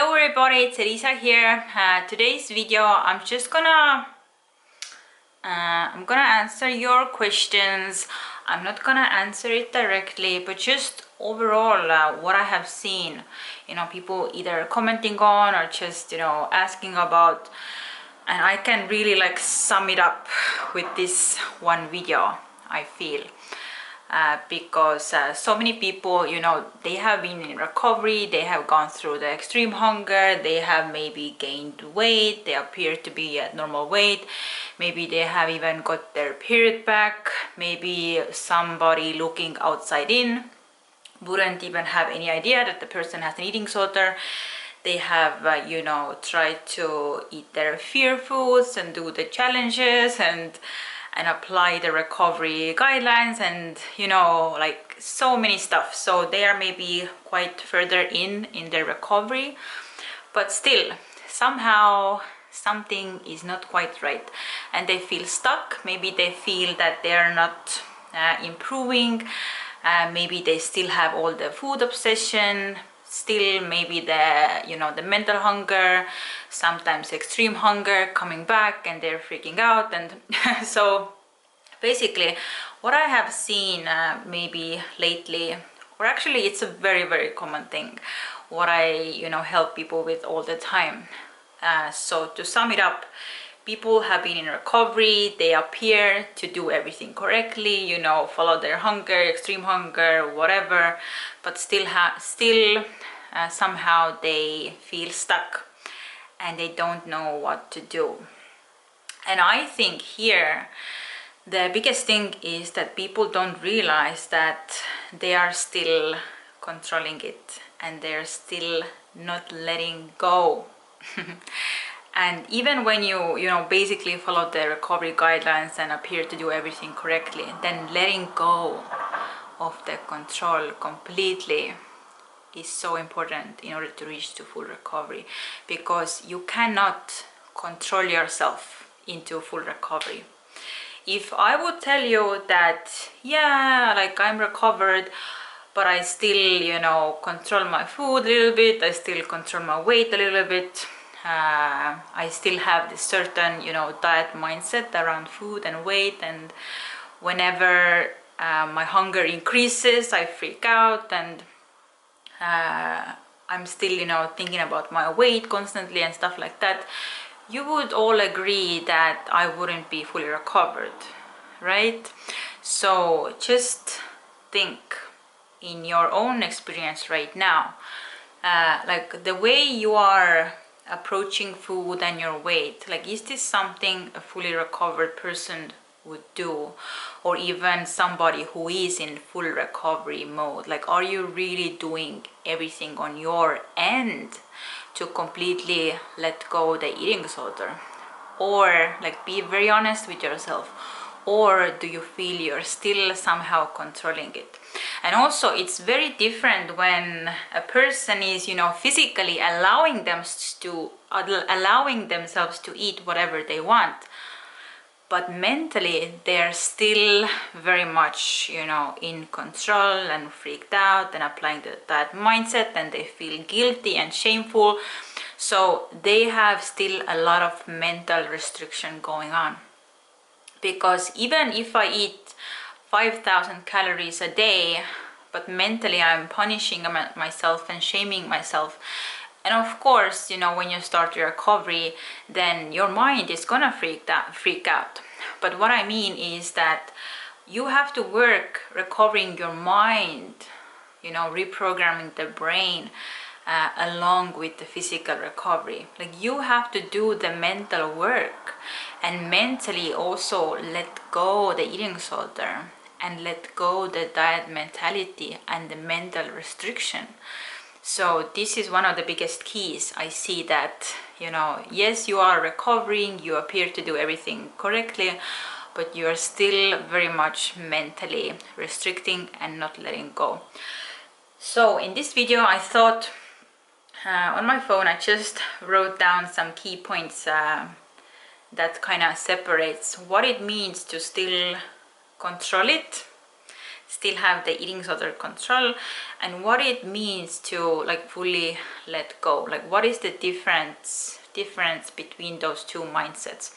Hello everybody, it's Elisa here. Today's video I'm gonna answer your questions. I'm not gonna answer it directly, but just overall what I have seen, people either commenting on or just asking about, and I can really like sum it up with this one video, I feel. Because so many people, they have been in recovery, they have gone through the extreme hunger, they have maybe gained weight, they appear to be at normal weight, maybe they have even got their period back, maybe somebody looking outside in wouldn't even have any idea that the person has an eating disorder. They have tried to eat their fear foods and do the challenges and apply the recovery guidelines and like so many stuff. So they are maybe quite further in their recovery, but still somehow something is not quite right and they feel stuck. Maybe they feel that they are not improving. Maybe they still have all the food obsession, still maybe the mental hunger, sometimes extreme hunger coming back, and they're freaking out. And so basically what I have seen maybe lately, or actually it's a very, very common thing, what I help people with all the time. So to sum it up, people have been in recovery, they appear to do everything correctly, follow their hunger, extreme hunger, whatever, but still somehow they feel stuck and they don't know what to do. And I think here the biggest thing is that people don't realize that they are still controlling it and they're still not letting go. And even when you basically follow the recovery guidelines and appear to do everything correctly, then letting go of the control completely is so important in order to reach to full recovery, because you cannot control yourself into full recovery. If I would tell you that, yeah, like I'm recovered, but I still control my food a little bit, I still control my weight a little bit, I still have this certain diet mindset around food and weight, and whenever my hunger increases I freak out, and I'm still thinking about my weight constantly and stuff like that, you would all agree that I wouldn't be fully recovered, right? So just think in your own experience right now, like the way you are approaching food and your weight, like is this something a fully recovered person would do, or even somebody who is in full recovery mode? Like, are you really doing everything on your end to completely let go the eating disorder? Or like, be very honest with yourself, or do you feel you're still somehow controlling it? And also it's very different when a person is physically allowing themselves to eat whatever they want, but mentally they're still very much in control and freaked out and applying that mindset, and they feel guilty and shameful. So they have still a lot of mental restriction going on, because even if I eat 5,000 calories a day, but mentally I'm punishing myself and shaming myself. And of course, when you start your recovery, then your mind is gonna freak out. But what I mean is that you have to work recovering your mind, reprogramming the brain along with the physical recovery. Like, you have to do the mental work and mentally also let go the eating disorder and let go the diet mentality and the mental restriction. So this is one of the biggest keys. I see that, yes, you are recovering, you appear to do everything correctly, but you are still very much mentally restricting and not letting go. So in this video, I thought on my phone, I just wrote down some key points that kind of separates what it means to still control it, still have the eating disorder control, and what it means to like fully let go. Like what is the difference between those two mindsets.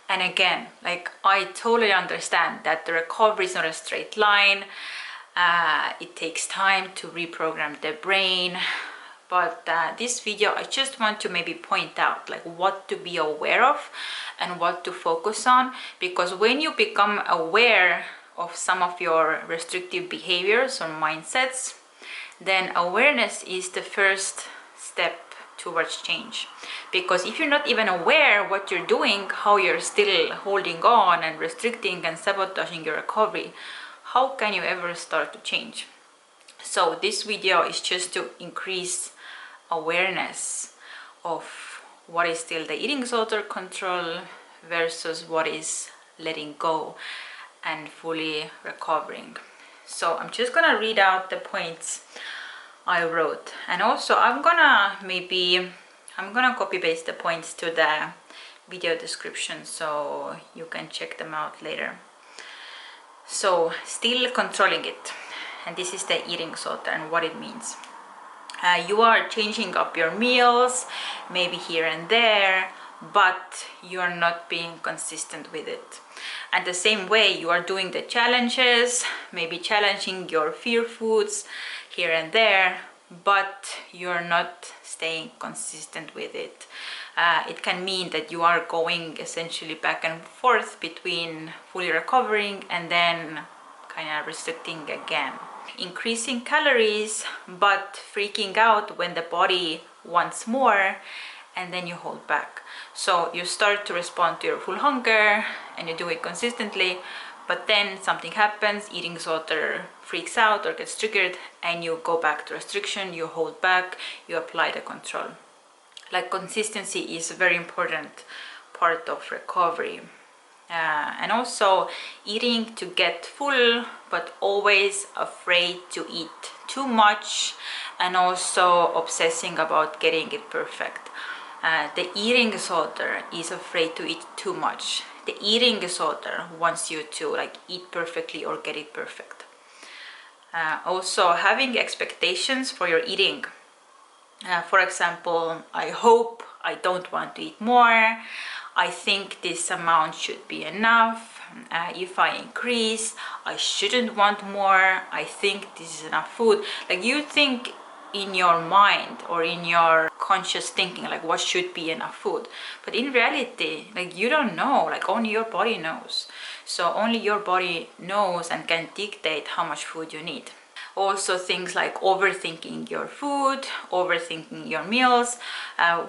And again, like I totally understand that the recovery is not a straight line. It takes time to reprogram the brain, but this video I just want to maybe point out like what to be aware of and what to focus on, because when you become aware of some of your restrictive behaviors or mindsets, then awareness is the first step towards change. Because if you're not even aware what you're doing, how you're still holding on and restricting and sabotaging your recovery, how can you ever start to change? So this video is just to increase awareness of what is still the eating disorder control versus what is letting go and fully recovering. So I'm just gonna read out the points I wrote, and also I'm gonna copy paste the points to the video description so you can check them out later. So still controlling it, and this is the eating disorder and what it means. You are changing up your meals, maybe here and there, but you are not being consistent with it. And the same way, you are doing the challenges, maybe challenging your fear foods here and there, but you're not staying consistent with it. It can mean that you are going essentially back and forth between fully recovering and then kind of restricting again. Increasing calories, but freaking out when the body wants more, and then you hold back. So you start to respond to your full hunger and you do it consistently, but then something happens, eating disorder freaks out or gets triggered, and you go back to restriction, you hold back, you apply the control. Like consistency is a very important part of recovery. And also eating to get full, but always afraid to eat too much, and also obsessing about getting it perfect. The eating disorder is afraid to eat too much. The eating disorder wants you to like eat perfectly or get it perfect. Also having expectations for your eating. For example, I hope I don't want to eat more. I think this amount should be enough. If I increase, I shouldn't want more. I think this is enough food. Like you think in your mind or in your conscious thinking like what should be enough food, but in reality like you don't know, like only your body knows. So only your body knows and can dictate how much food you need. Also things like overthinking your food, overthinking your meals,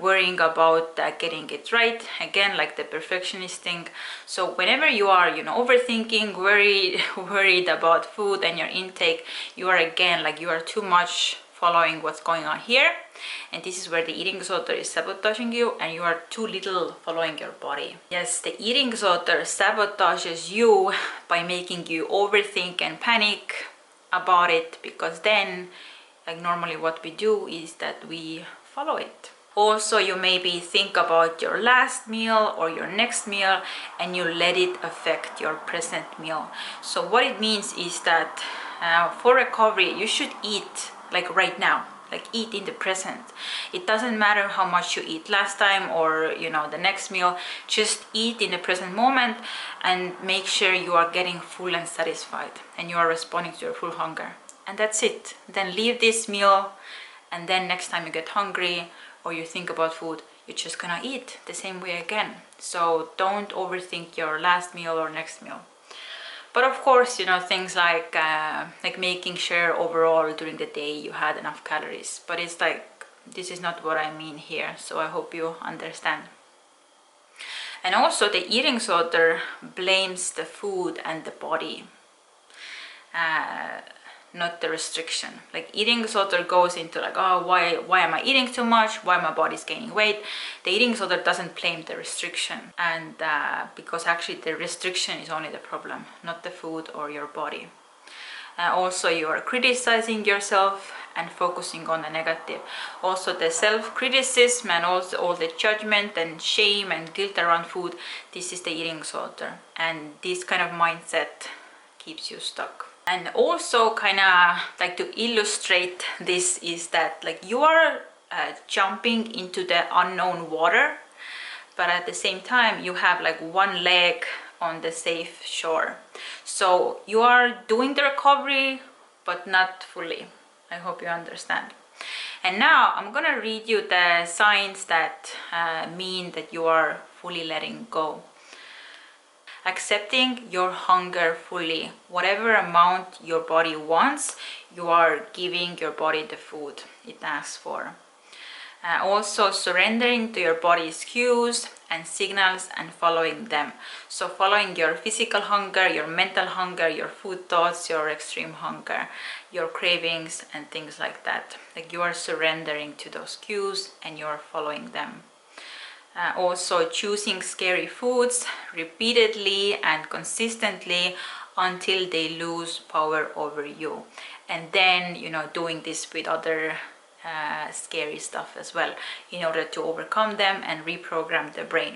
worrying about getting it right, again like the perfectionist thing. So whenever you are overthinking, worried about food and your intake, you are again like you are too much following what's going on here, and this is where the eating disorder is sabotaging you, and you are too little following your body. Yes, the eating disorder sabotages you by making you overthink and panic about it, because then like normally what we do is that we follow it. Also you maybe think about your last meal or your next meal and you let it affect your present meal. So what it means is that for recovery you should eat like right now, like eat in the present. It doesn't matter how much you eat last time or the next meal, just eat in the present moment and make sure you are getting full and satisfied and you are responding to your full hunger, and that's it. Then leave this meal, and then next time you get hungry or you think about food, you're just gonna eat the same way again. So don't overthink your last meal or next meal. But of course, things like making sure overall during the day you had enough calories. But it's like, this is not what I mean here. So I hope you understand. And also the eating disorder blames the food and the body, not the restriction. Like eating disorder goes into like, oh, why am I eating too much? Why my body's gaining weight? The eating disorder doesn't blame the restriction, and because actually the restriction is only the problem, not the food or your body. Also you are criticizing yourself and focusing on the negative. Also the self-criticism and also all the judgment and shame and guilt around food, this is the eating disorder, and this kind of mindset keeps you stuck. And also kind of like to illustrate this is that like you are jumping into the unknown water, but at the same time you have like one leg on the safe shore. So you are doing the recovery, but not fully. I hope you understand. And now I'm gonna read you the signs that mean that you are fully letting go. Accepting your hunger fully. Whatever amount your body wants, you are giving your body the food it asks for. Also surrendering to your body's cues and signals and following them. So following your physical hunger, your mental hunger, your food thoughts, your extreme hunger, your cravings and things like that. Like you are surrendering to those cues and you are following them. Also choosing scary foods repeatedly and consistently until they lose power over you. And then, you know, doing this with other scary stuff as well in order to overcome them and reprogram the brain.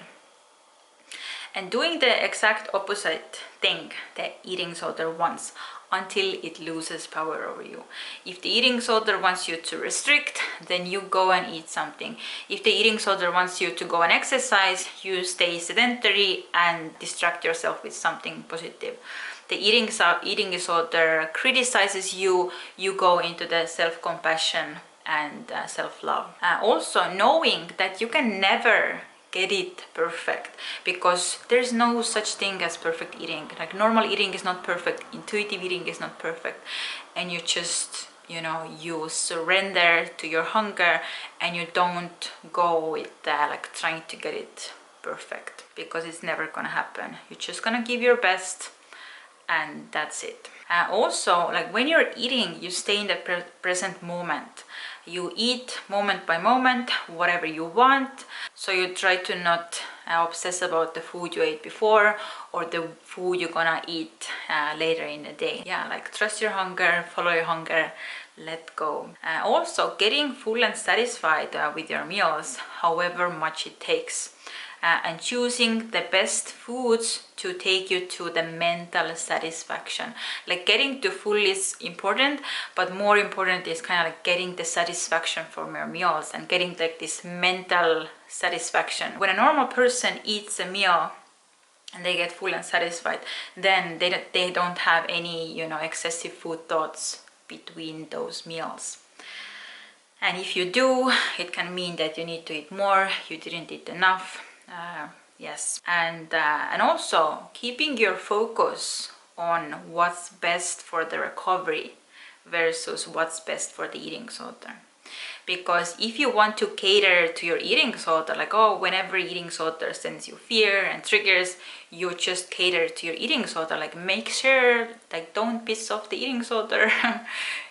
And doing the exact opposite thing the eating disorder wants until it loses power over you. If the eating disorder wants you to restrict, then you go and eat something. If the eating disorder wants you to go and exercise, you stay sedentary and distract yourself with something positive. The eating disorder criticizes you, you go into the self-compassion and self-love. Also knowing that you can never get it perfect, because there's no such thing as perfect eating. Like normal eating is not perfect, intuitive eating is not perfect, and you just, you know, you surrender to your hunger and you don't go with like trying to get it perfect, because it's never gonna happen. You're just gonna give your best and that's it. Also, like when you're eating, you stay in the present moment. You eat moment by moment, whatever you want. So you try to not obsess about the food you ate before or the food you're gonna eat later in the day. Yeah, like trust your hunger, follow your hunger, let go. Also getting full and satisfied with your meals, however much it takes. And choosing the best foods to take you to the mental satisfaction. Like getting to full is important, but more important is kind of like getting the satisfaction from your meals and getting like this mental satisfaction. When a normal person eats a meal and they get full and satisfied, then they don't have any, you know, excessive food thoughts between those meals. And if you do, it can mean that you need to eat more, you didn't eat enough. Yes, and also keeping your focus on what's best for the recovery versus what's best for the eating disorder. Because if you want to cater to your eating disorder, like, oh, whenever eating disorder sends you fear and triggers, you just cater to your eating disorder. Like, make sure, like, don't piss off the eating disorder.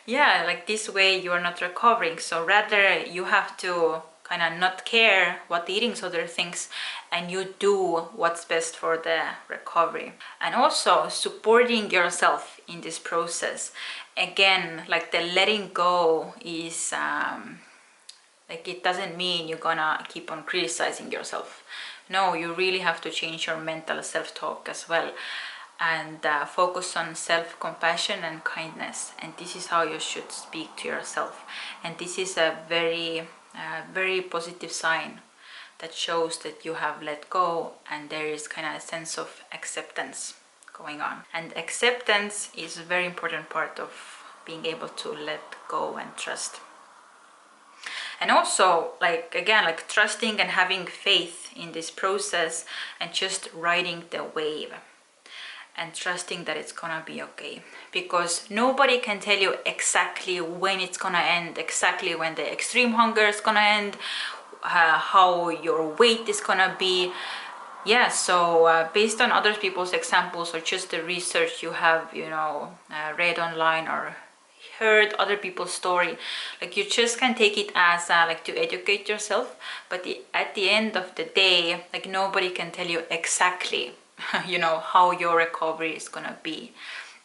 Yeah, like this way you are not recovering. So rather you have to kind of not care what the eating disorder thinks, and you do what's best for the recovery. And also supporting yourself in this process. Again, like the letting go is like, it doesn't mean you're gonna keep on criticizing yourself. No, you really have to change your mental self-talk as well, and focus on self-compassion and kindness. And this is how you should speak to yourself. And this is a very positive sign that shows that you have let go and there is kind of a sense of acceptance going on. And acceptance is a very important part of being able to let go and trust. And also, like, again, like trusting and having faith in this process and just riding the wave and trusting that it's gonna be okay, because nobody can tell you exactly when it's gonna end, exactly when the extreme hunger is gonna end, how your weight is gonna be. Yeah, so based on other people's examples or just the research you have, you know, read online or heard other people's story, like you just can take it as like to educate yourself, but at the end of the day, like nobody can tell you exactly you know, how your recovery is gonna be.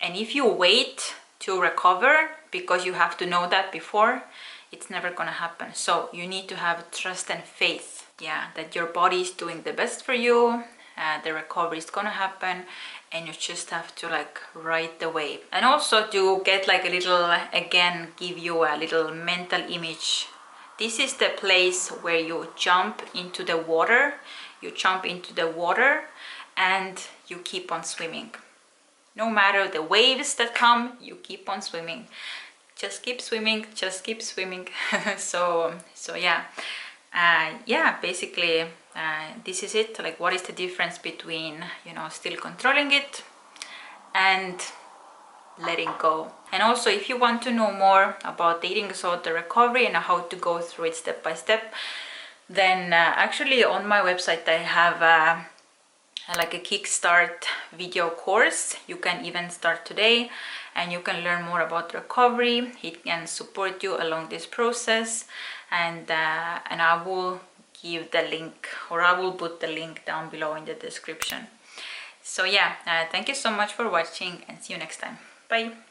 And if you wait to recover because you have to know that before, it's never gonna happen. So you need to have trust and faith, yeah, that your body is doing the best for you. The recovery is gonna happen, and you just have to like ride the wave. And also to get like a little, again, give you a little mental image, this is the place where you jump into the water. You jump into the water and you keep on swimming. No matter the waves that come, you keep on swimming. Just keep swimming, just keep swimming. so yeah, basically this is it. Like, what is the difference between, you know, still controlling it and letting go? And also, if you want to know more about the eating disorder recovery and how to go through it step by step, then actually on my website I have like a kickstart video course. You can even start today and you can learn more about recovery. It can support you along this process, and I will give the link, or I will put the link down below in the description. So yeah, thank you so much for watching and see you next time. Bye.